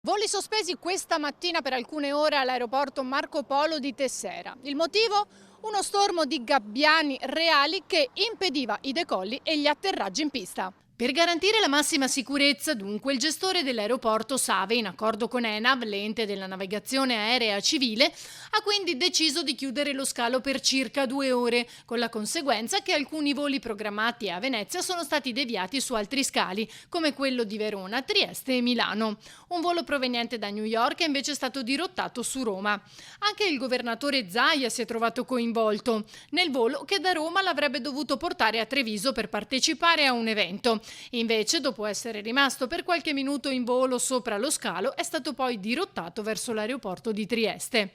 Voli sospesi questa mattina per alcune ore all'aeroporto Marco Polo di Tessera. Il motivo? Uno stormo di gabbiani reali che impediva i decolli e gli atterraggi in pista. Per garantire la massima sicurezza, dunque, il gestore dell'aeroporto Save, in accordo con ENAV, l'ente della navigazione aerea civile, ha quindi deciso di chiudere lo scalo per circa 2 ore, con la conseguenza che alcuni voli programmati a Venezia sono stati deviati su altri scali, come quello di Verona, Trieste e Milano. Un volo proveniente da New York è invece stato dirottato su Roma. Anche il governatore Zaia si è trovato coinvolto nel volo che da Roma l'avrebbe dovuto portare a Treviso per partecipare a un evento. Invece, dopo essere rimasto per qualche minuto in volo sopra lo scalo, è stato poi dirottato verso l'aeroporto di Trieste.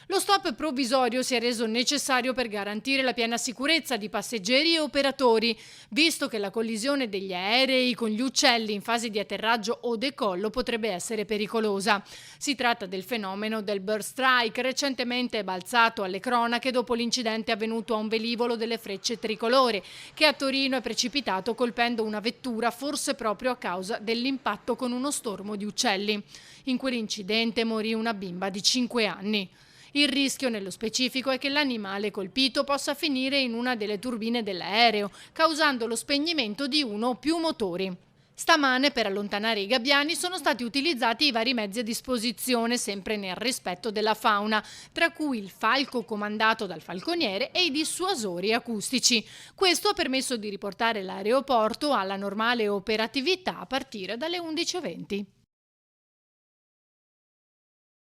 Lo stop provvisorio si è reso necessario per garantire la piena sicurezza di passeggeri e operatori, visto che la collisione degli aerei con gli uccelli in fase di atterraggio o decollo potrebbe essere pericolosa. Si tratta del fenomeno del bird strike, recentemente balzato alle cronache dopo l'incidente avvenuto a un velivolo delle Frecce Tricolore, che a Torino è precipitato colpendo una vettura, forse proprio a causa dell'impatto con uno stormo di uccelli. In quell'incidente morì una bimba di 5 anni. Il rischio nello specifico è che l'animale colpito possa finire in una delle turbine dell'aereo, causando lo spegnimento di uno o più motori. Stamane, per allontanare i gabbiani, sono stati utilizzati i vari mezzi a disposizione, sempre nel rispetto della fauna, tra cui il falco comandato dal falconiere e i dissuasori acustici. Questo ha permesso di riportare l'aeroporto alla normale operatività a partire dalle 11:20.